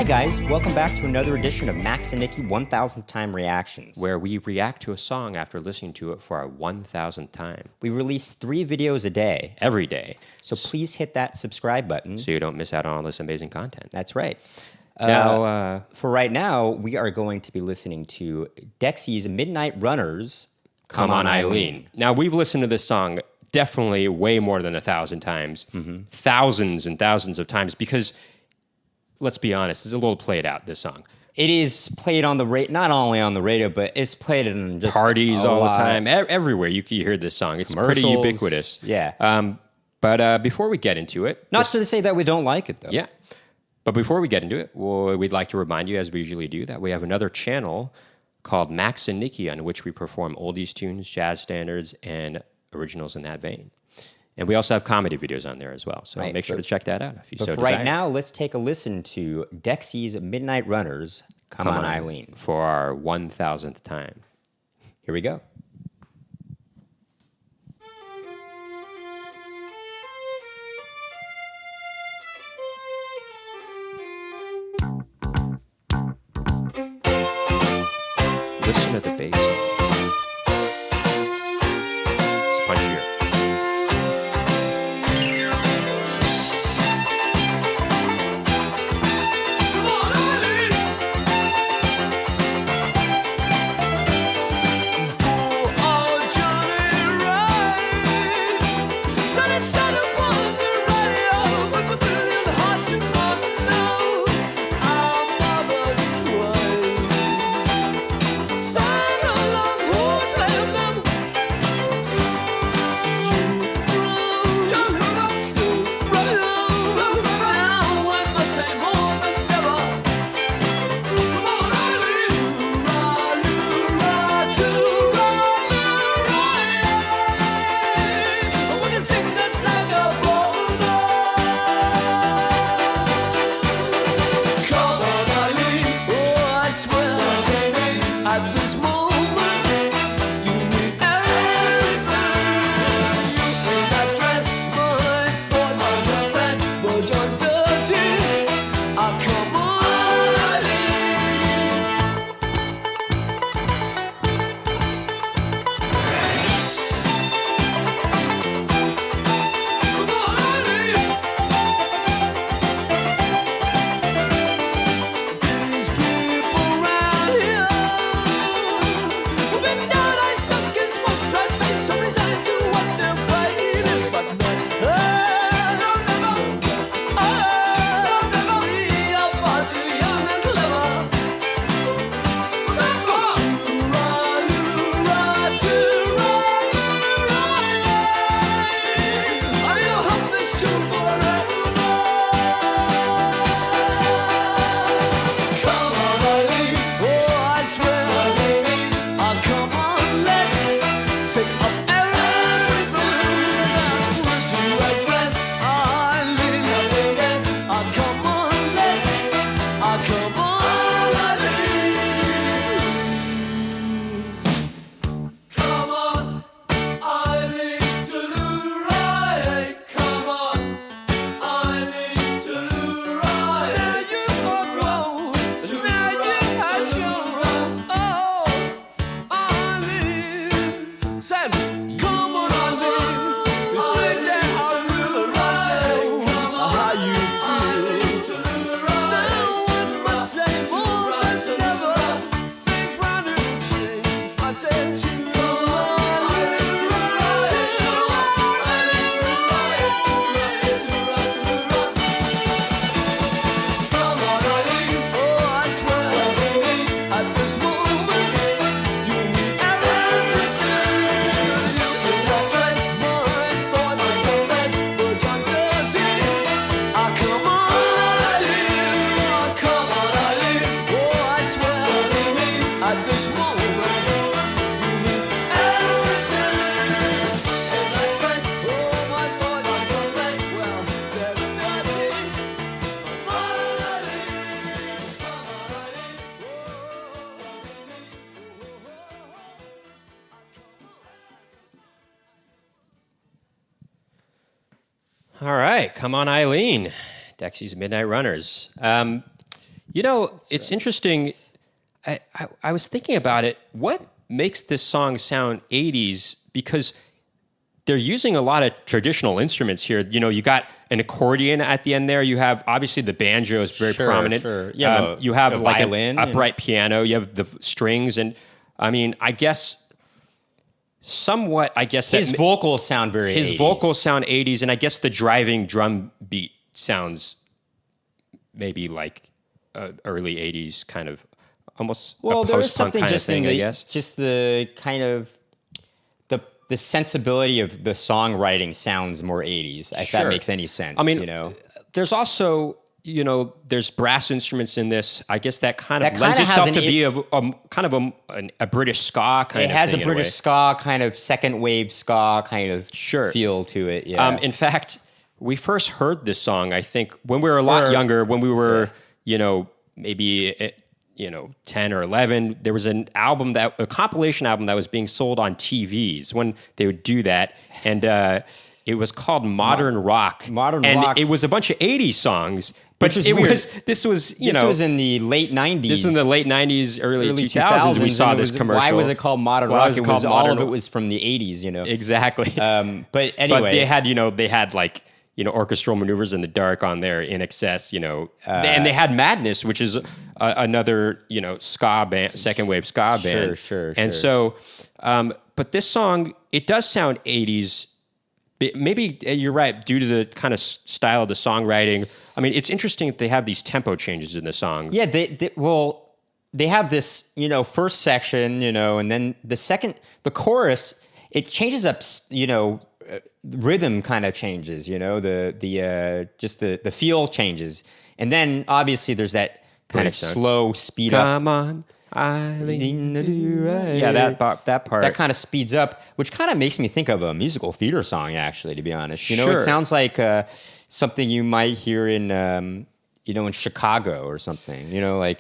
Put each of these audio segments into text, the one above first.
guys, welcome back to another edition of Max and Nikki 1000th Time Reactions. Where we react to a song after listening to it for our 1000th time. We release 3 videos a day. Every day. So please hit that subscribe button. So you don't miss out on all this amazing content. That's right. Now, For right now, we are going to be listening to Dexy's Midnight Runners, Come On Eileen. Now, we've listened to this song definitely way more than 1,000 times. Thousands and thousands of times because, let's be honest, it's a little played out, this song. It is played on the not only on the radio, but it's played in just parties all lot. the time. Everywhere you can hear this song. It's pretty Commercials. ubiquitous. Yeah. But before we get into it... Not to say that we don't like it, though. Yeah. But before we get into it, we'd like to remind you, as we usually do, that we have another channel called Max and Nikki, on which we perform oldies tunes, jazz standards, and originals in that vein. And we also have comedy videos on there as well. So make sure to check that out if you so desire. Right now, let's take a listen to Dexy's Midnight Runners, Come On Eileen. For our 1000th time. Here we go. Listen to the bass. It's punchier. All right, Come On Eileen, Dexy's Midnight Runners. You know, it's interesting. I was thinking about it. What makes this song sound 80s? Because they're using a lot of traditional instruments here. You know, you got an accordion at the end there. You have obviously the banjo is very prominent. Sure. You have a like violin, an upright piano. You have the strings, and I mean, I guess somewhat. I guess his vocals sound very. His 80s. vocals sound 80s, and I guess the driving drum beat sounds maybe like early 80s kind of almost Well, a there is post-punk something kind of just thing, in I the guess. just the kind of the sensibility of the songwriting sounds more 80s. If that Sure. makes any sense. I mean, you know, there's also, you know, there's brass instruments in this. I guess that kind of That lends kinda itself has to an- be kind of a British ska kind it of has thing a in way. British ska kind of second wave ska kind of Sure. feel to it. Yeah. In fact, we first heard this song, I think, when we were a lot younger, when we were, you know, maybe, 10 or 11. There was a compilation album that was being sold on TVs when they would do that. And it was called Modern Rock. Modern and Rock. it was a bunch of 80s songs. But Which is it weird. this was in the late 90s. This was in the late 90s, early 2000s. We saw and this commercial. Why was it called Modern Why Rock? was it It was called all Modern of it was from the 80s, you know. Exactly. But But anyway, they had like, orchestral maneuvers in the dark on there, In Excess, and they had Madness, which is another, ska band, second wave ska band. Sure. And so, but this song, it does sound 80s. Maybe you're right, due to the kind of style of the songwriting. I mean, it's interesting that they have these tempo changes in the song. yeah, they have this, first section, and then the chorus, it changes up, rhythm kind of changes, the feel changes. And then obviously there's that kind of Breakdown. slow speed up. Come on, Eileen. Yeah, Yeah, that part. that kind of speeds up, which kind of makes me think of a musical theater song, actually, to be honest. Sure. It sounds like something you might hear in, in Chicago or something, like,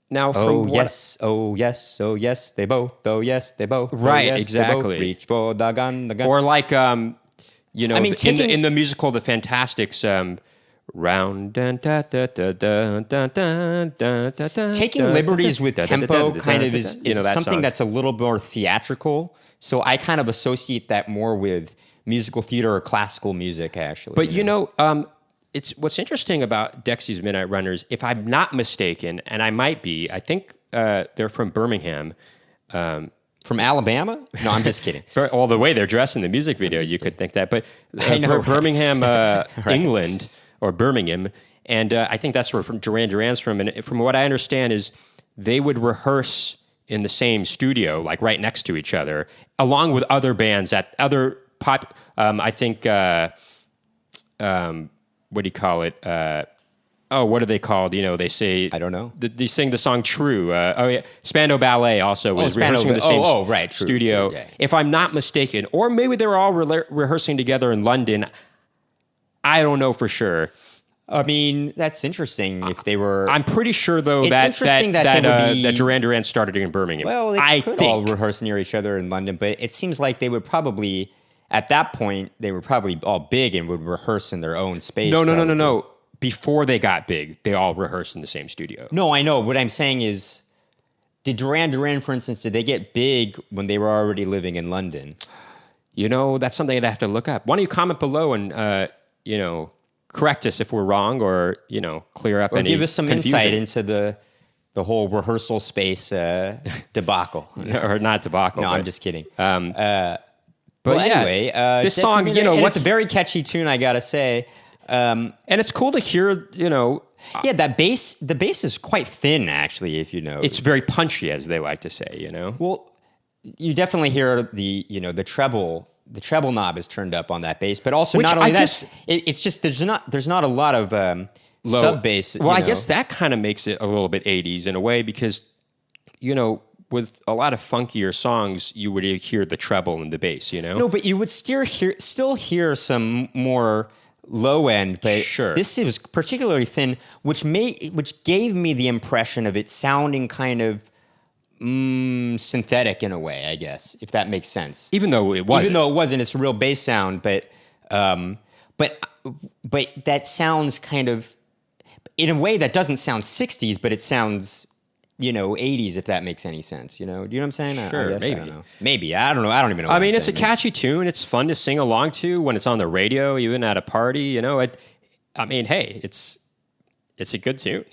Now, from oh, what, yes, oh, yes, oh, yes, they both, oh, yes, they both. Oh, Right, yes, they both exactly. reach for the gun, the gun. or like, taking- in the musical The Fantastics, round dun, dun, dun, dun, dun, dun, dun, dun, dun, dun, Taking dun, liberties dun, with dun, dun, tempo dun, kind dun, of dun, is, dun, is that something song. that's a little more theatrical. So I kind of associate that more with musical theater or classical music, actually. But it's what's interesting about Dexy's Midnight Runners. If I'm not mistaken, and I might be, I think they're from Birmingham. From Alabama? No, I'm just kidding. All the way they're dressed in the music video, you could think that. But I know, right? Birmingham, England, or Birmingham, and I think that's where Duran Duran's from. And from what I understand, is they would rehearse in the same studio, like right next to each other, along with other bands at other pop. I think. What do you call it? What are they called? They say I don't know. They sing the song "True." Spandau Ballet also was Spandau rehearsing in the same right, true, studio. true, yeah. If I'm not mistaken, or maybe they were all rehearsing together in London. I don't know for sure. I mean, that's interesting if they were... I'm pretty sure though It's that interesting that they would be- that Duran Duran started in Birmingham. Well, they I could think. all rehearse near each other in London, but it seems like they would probably... At that point, they were probably all big and would rehearse in their own space. No. Before they got big, they all rehearsed in the same studio. No, I know. What I'm saying is, did Duran Duran, for instance, did they get big when they were already living in London? That's something I'd have to look up. Why don't you comment below and correct us if we're wrong, or clear up Or any give us some confusion. insight into the whole rehearsal space debacle. or not debacle. No, but, I'm just kidding. But Well, yeah, anyway, this Dexy song, Midnight- and what's it's a very catchy tune, I gotta say. and it's cool to hear. Yeah, the bass is quite thin, actually. If you know, It's very punchy, as they like to say. well, you definitely hear the treble. The treble knob is turned up on that bass, but also Which not only I that, guess- it's just there's not a lot of sub bass. Well, I guess that kind of makes it a little bit 80s in a way, because with a lot of funkier songs, you would hear the treble and the bass. No, but you would still hear some more low end, but Sure. this was particularly thin, which gave me the impression of it sounding kind of synthetic in a way, I guess, if that makes sense. Even though it wasn't. Even though it wasn't, it's a real bass sound, but that sounds kind of. in a way that doesn't sound 60s, but it sounds, 80s, if that makes any sense. Do you know what I'm saying? Sure, I guess, maybe. I don't know. Maybe. I don't know. I don't even know. I what mean, I'm it's a saying. catchy tune. It's fun to sing along to when it's on the radio, even at a party. Hey, it's a good tune.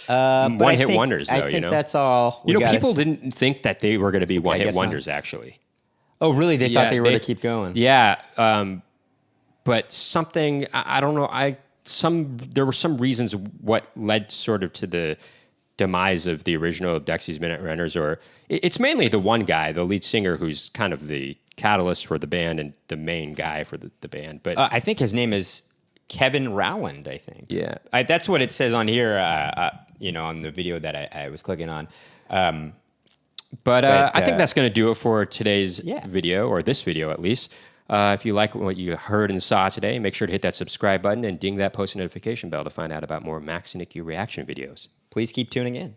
But One-hit wonders, though. I think that's all. People didn't think that they were going to be one-hit guess not. wonders. Actually, Oh, really? They thought they were to keep going. Yeah, but something I don't know. There were some reasons what led sort of to the demise of the original Dexys Minute Runners, or it's mainly the one guy, the lead singer, who's kind of the catalyst for the band and the main guy for the band. But I think his name is Kevin Rowland, I think. Yeah. That's what it says on here, on the video that I was clicking on. But I think that's going to do it for today's Yeah. video, or this video at least. If you like what you heard and saw today, make sure to hit that subscribe button and ding that post notification bell to find out about more Max and Nicky reaction videos. Please keep tuning in.